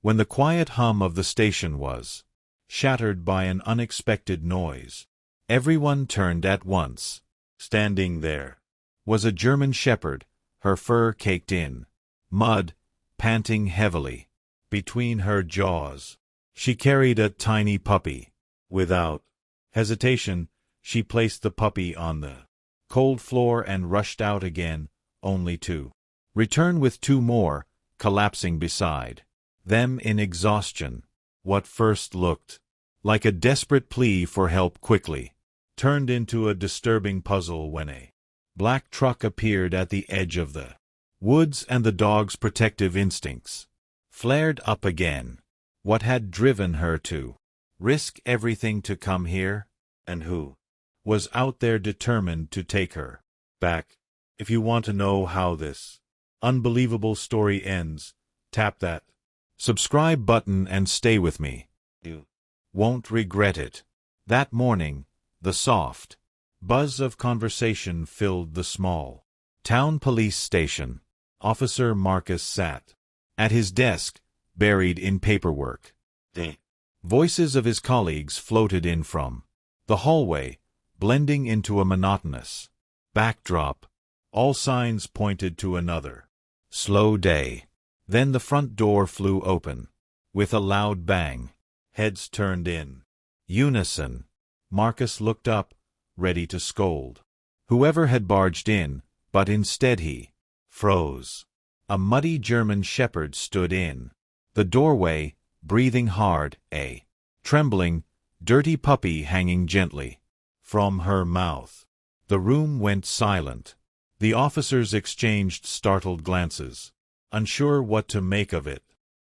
when the quiet hum of the station was shattered by an unexpected noise. Everyone turned at once. Standing there was a German shepherd, her fur caked in mud, panting heavily. Between her jaws, she carried a tiny puppy. Without hesitation, she placed the puppy on the cold floor and rushed out again, only to return with two more, collapsing beside them in exhaustion. What first looked like a desperate plea for help quickly turned into a disturbing puzzle when a black truck appeared at the edge of the woods and the dog's protective instincts flared up again. What had driven her to risk everything to come here? And who was out there determined to take her back? If you want to know how this unbelievable story ends, tap that subscribe button and stay with me. You won't regret it. That morning, the soft buzz of conversation filled the small town police station. Officer Marcus sat at his desk, buried in paperwork. The voices of his colleagues floated in from the hallway, blending into a monotonous backdrop. All signs pointed to another slow day. Then the front door flew open with a loud bang. Heads turned in unison. Marcus looked up, ready to scold whoever had barged in, but instead he froze. A muddy German shepherd stood in the doorway, breathing hard, a trembling, dirty puppy hanging gently from her mouth. The room went silent. The officers exchanged startled glances, unsure what to make of it.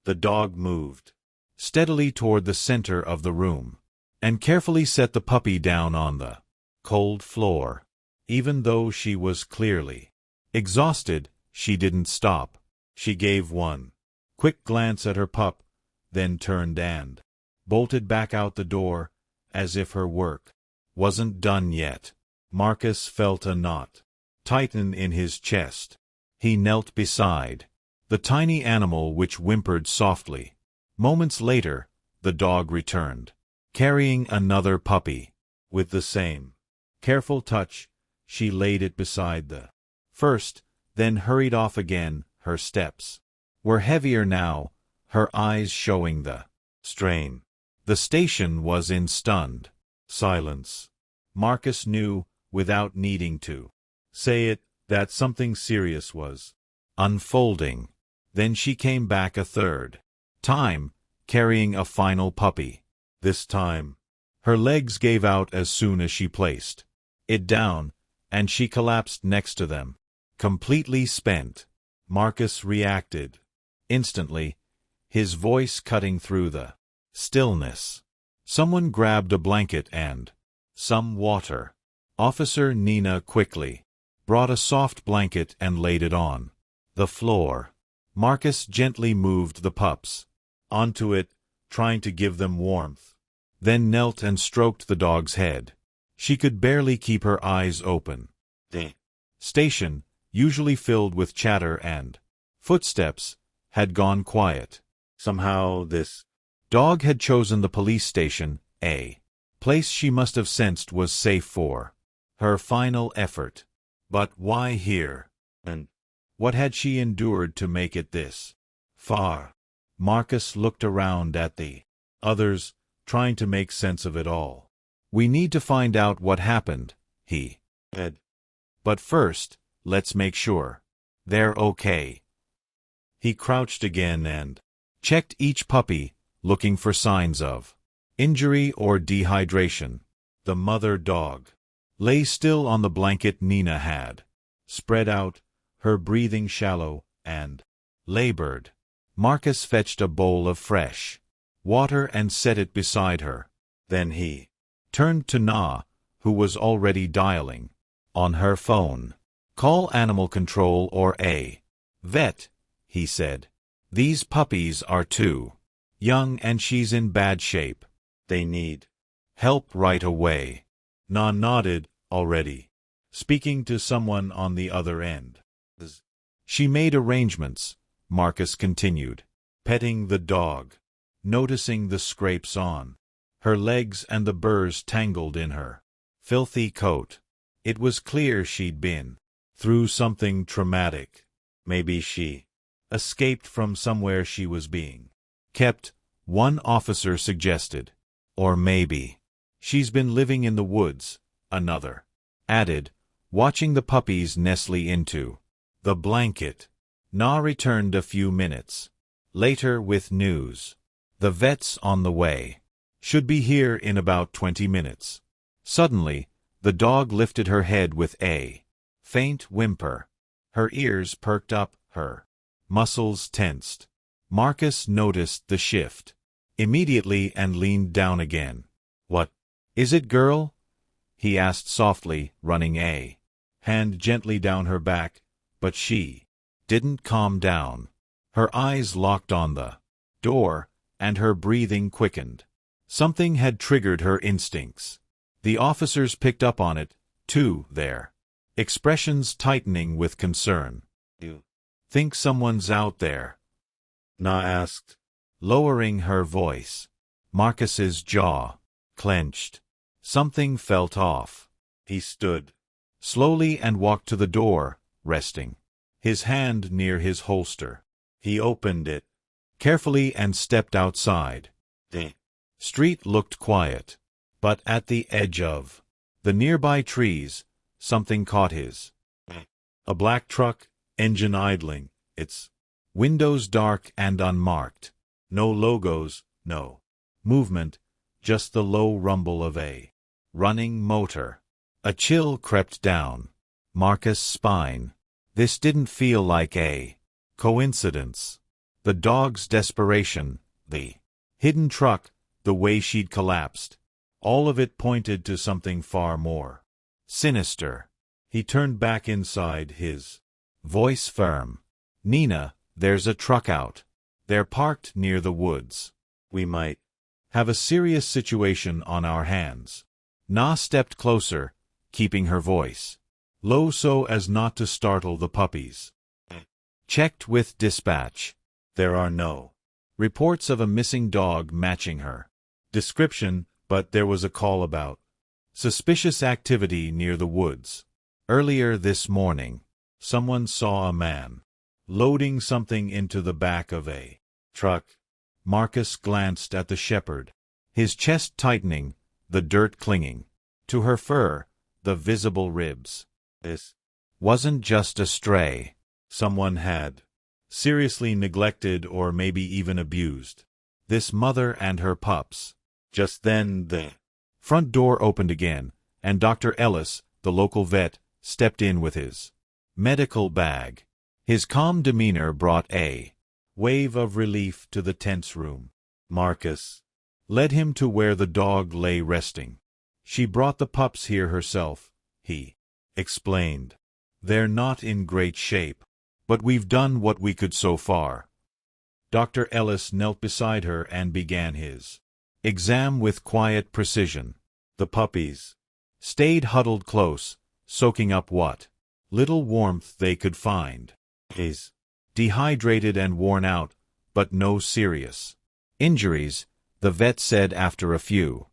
The dog moved steadily toward the center of the room and carefully set the puppy down on the cold floor. Even though she was clearly exhausted, she didn't stop. She gave one quick glance at her pup, then turned and bolted back out the door, as if her work wasn't done yet. Marcus felt a knot tighten in his chest. He knelt beside the tiny animal, which whimpered softly. Moments later, the dog returned, carrying another puppy. With the same careful touch, she laid it beside the first, then hurried off again. Her steps were heavier now, her eyes showing the strain. The station was in stunned silence. Marcus knew, without needing to say it, that something serious was unfolding. Then she came back a third time, carrying a final puppy. This time, her legs gave out as soon as she placed it down, and she collapsed next to them, completely spent. Marcus reacted instantly, his voice cutting through the stillness. Someone grabbed a blanket and some water. Officer Nina quickly brought a soft blanket and laid it on the floor. Marcus gently moved the pups onto it, trying to give them warmth, then knelt and stroked the dog's head. She could barely keep her eyes open. The station, usually filled with chatter and footsteps, had gone quiet. Somehow this dog had chosen the police station, a place she must have sensed was safe for her final effort. But why here? And what had she endured to make it this far? Marcus looked around at the others, trying to make sense of it all. We need to find out what happened, he said. But first, let's make sure they're okay. He crouched again and checked each puppy, looking for signs of injury or dehydration. The mother dog lay still on the blanket Nina had spread out, her breathing shallow and labored. Marcus fetched a bowl of fresh water and set it beside her. Then he turned to Na, who was already dialing on her phone. "Call animal control or a vet," he said. "These puppies are too young and she's in bad shape. They need help right away." Na nodded, already speaking to someone on the other end. "She made arrangements," Marcus continued. petting the dog, noticing the scrapes on her legs and the burrs tangled in her filthy coat. It was clear she'd been through something traumatic. Maybe she escaped from somewhere she was being kept, one officer suggested. Or maybe she's been living in the woods, another added, watching the puppies nestle into the blanket. Na returned a few minutes later with news. The vet's on the way. Should be here in about 20 minutes. Suddenly, the dog lifted her head with a faint whimper. Her ears perked up, her muscles tensed. Marcus noticed the shift immediately and leaned down again. "What is it, girl?" he asked softly, running a hand gently down her back, but she didn't calm down. Her eyes locked on the door, and her breathing quickened. Something had triggered her instincts. The officers picked up on it, too, their expressions tightening with concern. "You think someone's out there?" Na asked, lowering her voice. Marcus's jaw clenched. Something felt off. He stood slowly and walked to the door, resting his hand near his holster. He opened it carefully and stepped outside. The street looked quiet, but at the edge of the nearby trees, something caught his. A black truck, engine idling, its windows dark and unmarked. No logos, no movement, just the low rumble of a running motor. A chill crept down Marcus' spine. This didn't feel like a coincidence. The dog's desperation, the hidden truck, the way she'd collapsed, all of it pointed to something far more sinister. He turned back inside, his voice firm. "Nina, there's a truck out. They're parked near the woods. We might have a serious situation on our hands." Na stepped closer, keeping her voice low so as not to startle the puppies. "Checked with dispatch. There are no reports of a missing dog matching her description, but there was a call about suspicious activity near the woods. Earlier this morning, someone saw a man loading something into the back of a truck." Marcus glanced at the shepherd, his chest tightening, the dirt clinging to her fur, the visible ribs. This wasn't just a stray. Someone had seriously neglected or maybe even abused this mother and her pups. Just then the front door opened again, and Dr. Ellis, the local vet, stepped in with his medical bag. His calm demeanor brought a wave of relief to the tense room. Marcus led him to where the dog lay resting. "She brought the pups here herself," he explained. "They're not in great shape, but we've done what we could so far." Dr. Ellis knelt beside her and began his exam with quiet precision. The puppies stayed huddled close, soaking up what little warmth they could find. He's dehydrated and worn out, but no serious injuries, the vet said after a few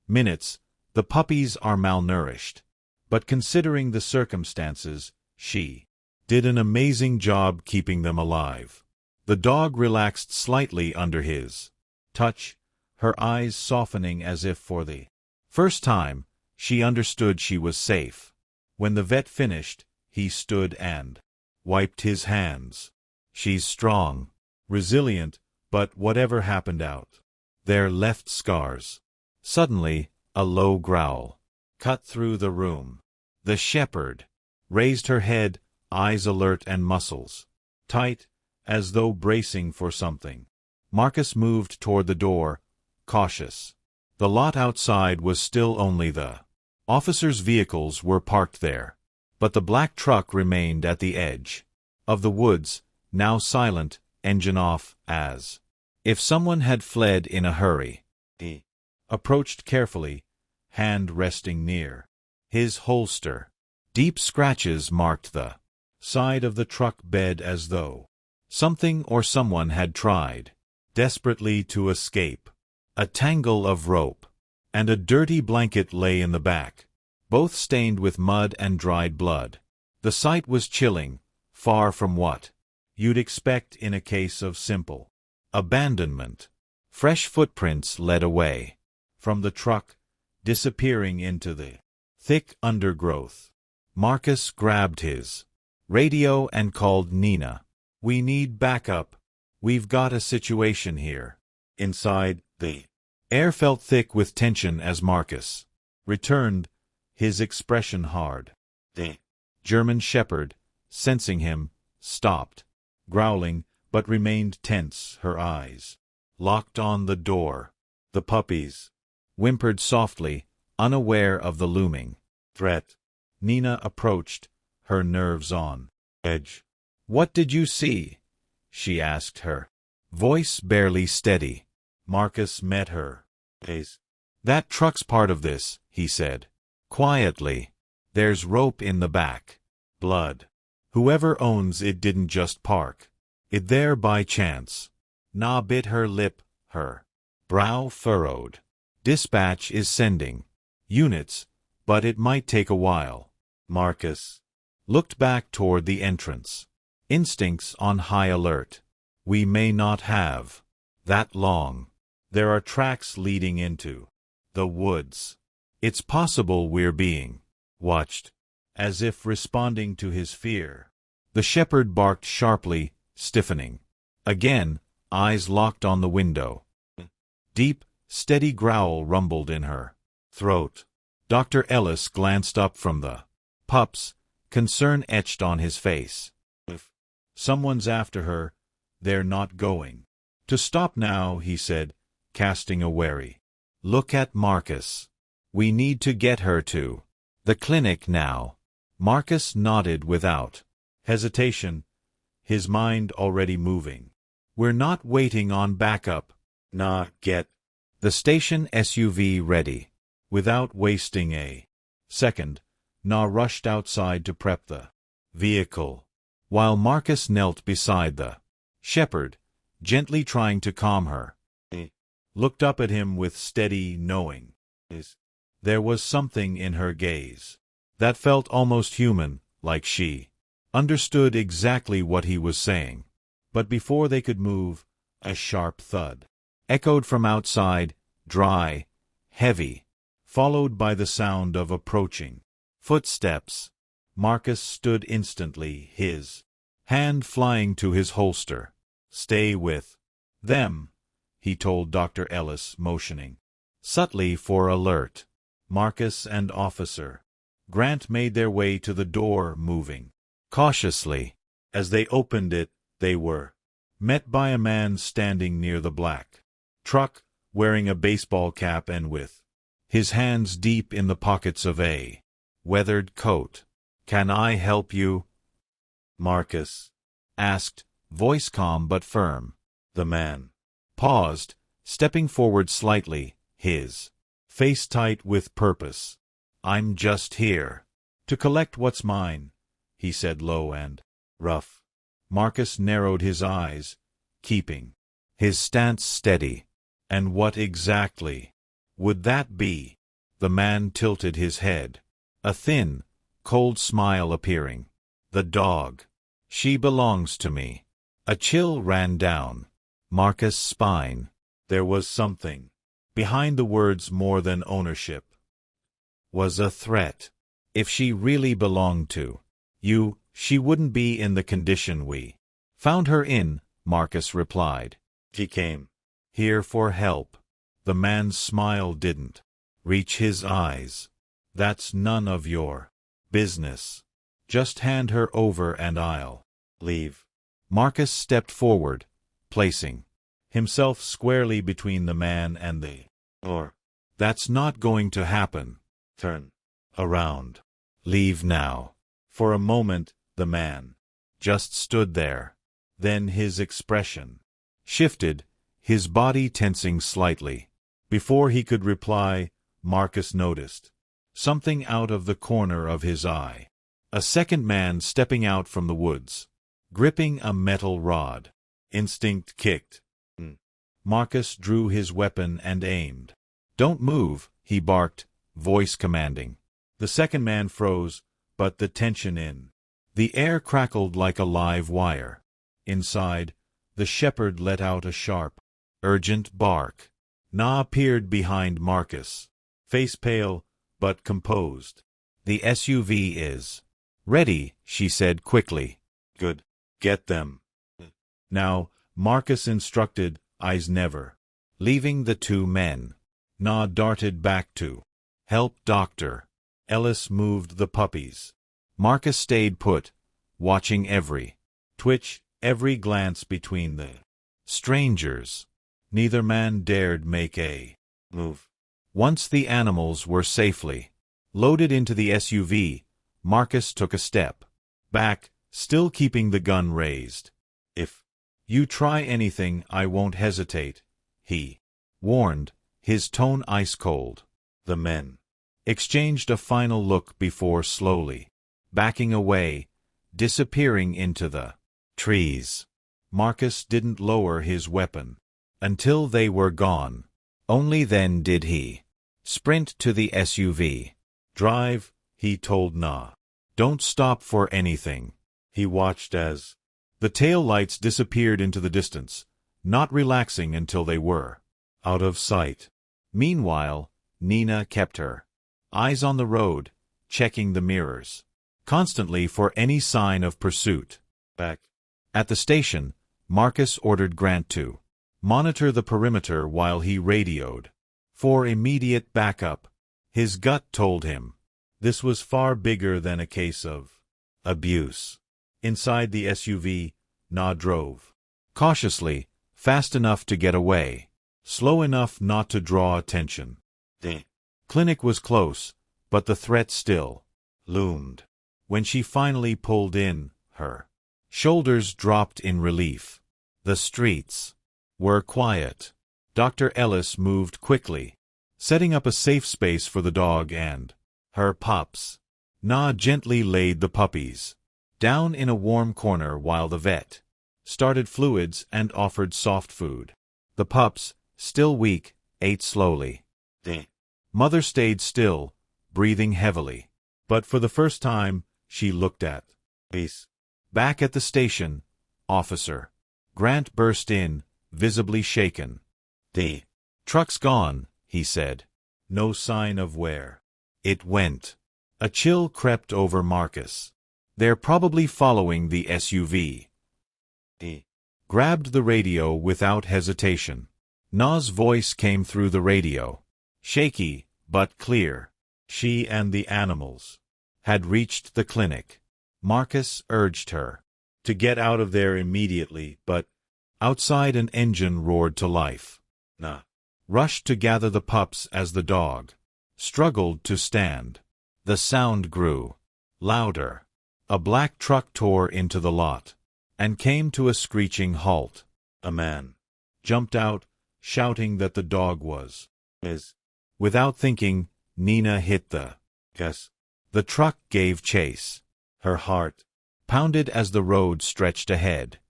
minutes. "The puppies are malnourished, but considering the circumstances, she did an amazing job keeping them alive." The dog relaxed slightly under his touch, her eyes softening as if for the first time she understood she was safe. When the vet finished, he stood and wiped his hands. "She's strong, resilient, but whatever happened out there left scars." Suddenly, a low growl cut through the room. The shepherd raised her head, eyes alert and muscles tight, as though bracing for something. Marcus moved toward the door, cautious. The lot outside was still only the officers' vehicles were parked there, but the black truck remained at the edge of the woods, now silent, engine off, as if someone had fled in a hurry. He approached carefully, hand resting near his holster. Deep scratches marked the side of the truck bed as though something or someone had tried desperately to escape. A tangle of rope and a dirty blanket lay in the back, both stained with mud and dried blood. The sight was chilling, far from what you'd expect in a case of simple abandonment. Fresh footprints led away from the truck, disappearing into the thick undergrowth. Marcus grabbed his radio and called Nina. "We need backup. We've got a situation here." Inside, the air felt thick with tension as Marcus returned, his expression hard. The German shepherd, sensing him, stopped, growling, but remained tense, her eyes locked on the door. The puppies whimpered softly, unaware of the looming threat. Nina approached, her nerves on edge. "What did you see?" she asked, her voice barely steady. Marcus met her gaze. "That truck's part of this," he said quietly. "There's rope in the back. Blood. Whoever owns it didn't just park it there by chance." Na bit her lip, her brow furrowed. "Dispatch is sending units, but it might take a while." Marcus looked back toward the entrance, instincts on high alert. "We may not have that long. There are tracks leading into the woods. It's possible we're being watched." As if responding to his fear, the shepherd barked sharply, stiffening. Again, eyes locked on the window. Deep, steady growl rumbled in her throat. Dr. Ellis glanced up from the pups, concern etched on his face. "If someone's after her, they're not going to stop now," he said, casting a wary look at Marcus. "We need to get her to the clinic now." Marcus nodded without hesitation, his mind already moving. "We're not waiting on backup. Nah, get the station SUV ready." Without wasting a second, Na rushed outside to prep the vehicle, while Marcus knelt beside the shepherd, gently trying to calm her. He looked up at him with steady knowing. There was something in her gaze that felt almost human, like she understood exactly what he was saying. But before they could move, a sharp thud echoed from outside, dry, heavy, followed by the sound of approaching footsteps. Marcus stood instantly, his hand flying to his holster. "Stay with them," he told Dr. Ellis, motioning subtly for alert. Marcus and Officer Grant made their way to the door, moving cautiously. As they opened it, they were met by a man standing near the black truck, wearing a baseball cap and with his hands deep in the pockets of a weathered coat. "Can I help you?" Marcus asked, voice calm but firm. The man paused, stepping forward slightly, his face tight with purpose. "I'm just here to collect what's mine," he said low and rough. Marcus narrowed his eyes, keeping his stance steady. "And what exactly would that be?" The man tilted his head, a thin, cold smile appearing. "The dog. She belongs to me." A chill ran down Marcus' spine. There was something behind the words more than ownership. Was a threat. If she really belonged to you, she wouldn't be in the condition we found her in, Marcus replied. She came here for help. The man's smile didn't reach his eyes. "That's none of your business. Just hand her over and I'll leave." Marcus stepped forward, placing himself squarely between the man and the door. "That's not going to happen. Turn around. Leave now." For a moment, the man just stood there. Then his expression shifted, his body tensing slightly. Before he could reply, Marcus noticed something out of the corner of his eye. A second man stepping out from the woods, gripping a metal rod. Instinct kicked. Marcus drew his weapon and aimed. "Don't move," he barked, voice commanding. The second man froze, but the tension in the air crackled like a live wire. Inside, the shepherd let out a sharp, urgent bark. Na appeared behind Marcus, face pale, but composed. "The SUV is ready," she said quickly. "Good. Get them." Now, Marcus instructed, eyes never leaving the two men. Na darted back to help Dr. Ellis moved the puppies. Marcus stayed put, watching every twitch, every glance between the strangers. Neither man dared make a move. Once the animals were safely loaded into the SUV, Marcus took a step back, still keeping the gun raised. "If you try anything, I won't hesitate," he warned, his tone ice-cold. The men exchanged a final look before slowly backing away, disappearing into the trees. Marcus didn't lower his weapon until they were gone. Only then did he sprint to the SUV. "Drive," he told Na. "Don't stop for anything." He watched as the tail lights disappeared into the distance, not relaxing until they were out of sight. Meanwhile, Nina kept her eyes on the road, checking the mirrors constantly for any sign of pursuit. Back at the station, Marcus ordered Grant to monitor the perimeter while he radioed for immediate backup. His gut told him this was far bigger than a case of abuse. Inside the SUV, Na drove cautiously, fast enough to get away, slow enough not to draw attention. The clinic was close, but the threat still loomed. When she finally pulled in, her shoulders dropped in relief. The streets were quiet. Dr. Ellis moved quickly, setting up a safe space for the dog and her pups. Na gently laid the puppies down in a warm corner while the vet started fluids and offered soft food. The pups, still weak, ate slowly. The mother stayed still, breathing heavily. But for the first time, she looked at Peace. Back at the station, Officer Grant burst in, visibly shaken. "The truck's gone," he said. No sign of where it went. A chill crept over Marcus. "They're probably following the SUV." He grabbed the radio without hesitation. Na's voice came through the radio, shaky but clear. She and the animals had reached the clinic. Marcus urged her to get out of there immediately, but outside an engine roared to life. Na rushed to gather the pups as the dog struggled to stand. The sound grew louder. A black truck tore into the lot and came to a screeching halt. A man jumped out, shouting that the dog was his. Without thinking, Nina hit the gas. The truck gave chase. Her heart pounded as the road stretched ahead.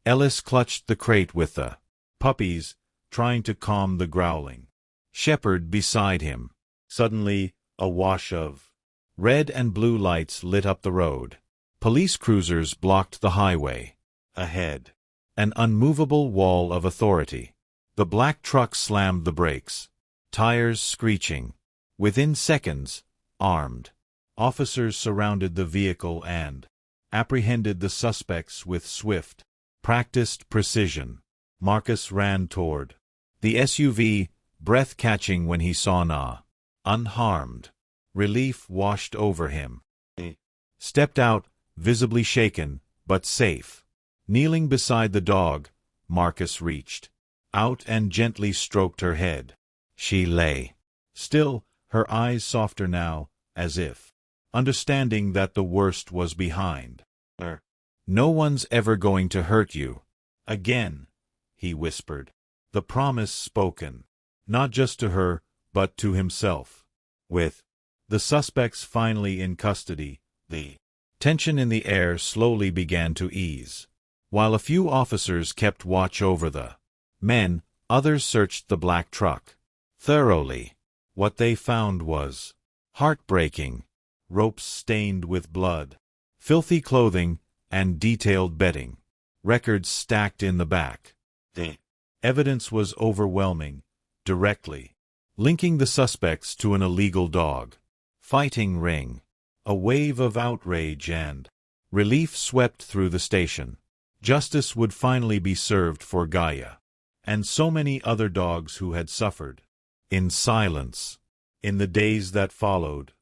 Ellis clutched the crate with the puppies, trying to calm the growling shepherd beside him. Suddenly, a wash of red and blue lights lit up the road. Police cruisers blocked the highway. Ahead, an unmovable wall of authority. The black truck slammed the brakes, tires screeching. Within seconds, armed officers surrounded the vehicle and apprehended the suspects with swift, practiced precision. Marcus ran toward the SUV, breath-catching when he saw Na unharmed. Relief washed over him. He stepped out, visibly shaken, but safe. Kneeling beside the dog, Marcus reached out and gently stroked her head. She lay still, her eyes softer now, as if understanding that the worst was behind her. "No one's ever going to hurt you again," he whispered. The promise spoken, not just to her, but to himself. With the suspects finally in custody, the tension in the air slowly began to ease, while a few officers kept watch over the Men, others searched the black truck thoroughly. What they found was heartbreaking. Ropes stained with blood, filthy clothing, and detailed bedding. Records stacked in the back. The evidence was overwhelming, directly linking the suspects to an illegal dog fighting ring. A wave of outrage and relief swept through the station. Justice would finally be served for Gaia, and so many other dogs who had suffered in silence. In the days that followed,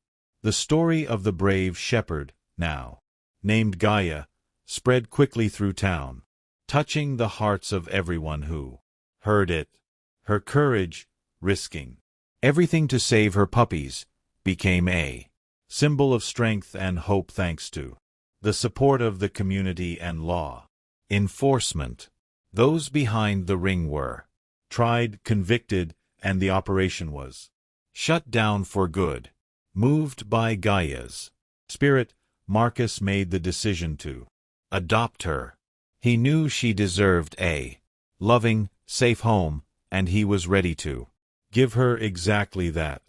the story of the brave shepherd, now named Gaia, spread quickly through town, touching the hearts of everyone who heard it. Her courage, risking everything to save her puppies, became a symbol of strength and hope thanks to the support of the community and law enforcement. Those behind the ring were tried, convicted, and the operation was shut down for good. Moved by Gaia's spirit, Marcus made the decision to adopt her. He knew she deserved a loving, safe home, and he was ready to give her exactly that.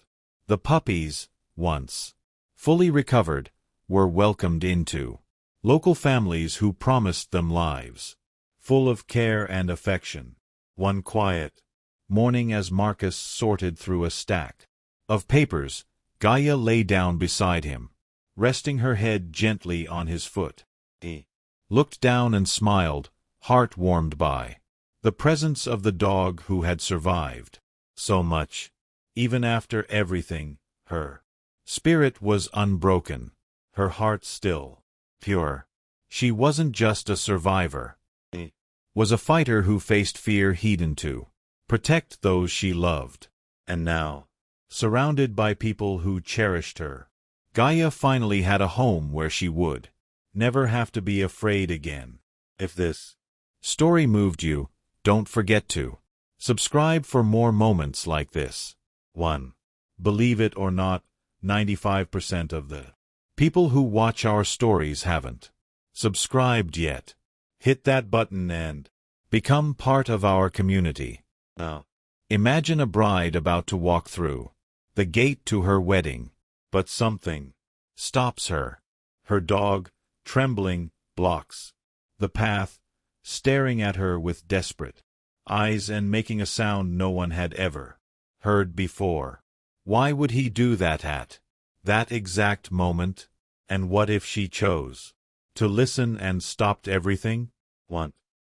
The puppies, once fully recovered, were welcomed into local families who promised them lives full of care and affection. One quiet morning, as Marcus sorted through a stack of papers, Gaia lay down beside him, resting her head gently on his foot. He looked down and smiled, heart warmed by the presence of the dog who had survived so much. Even after everything, her spirit was unbroken, her heart still pure. She wasn't just a survivor. She was a fighter who faced fear hidden to protect those she loved. And now, surrounded by people who cherished her, Gaia finally had a home where she would never have to be afraid again. If this story moved you, don't forget to subscribe for more moments like this. 1. Believe it or not, 95% of the people who watch our stories haven't subscribed yet. Hit that button and become part of our community. Now, imagine a bride about to walk through the gate to her wedding, but something stops her. Her dog, trembling, blocks the path, staring at her with desperate eyes and making a sound no one had ever heard before. Why would he do that at that exact moment? And what if she chose to listen and stopped everything? Want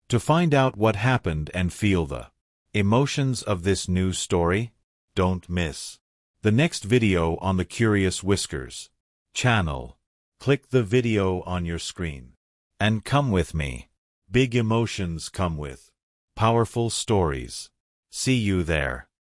to find out what happened and feel the emotions of this new story? Don't miss the next video on the Curious Whiskers channel. Click the video on your screen and come with me. Big emotions come with powerful stories. See you there.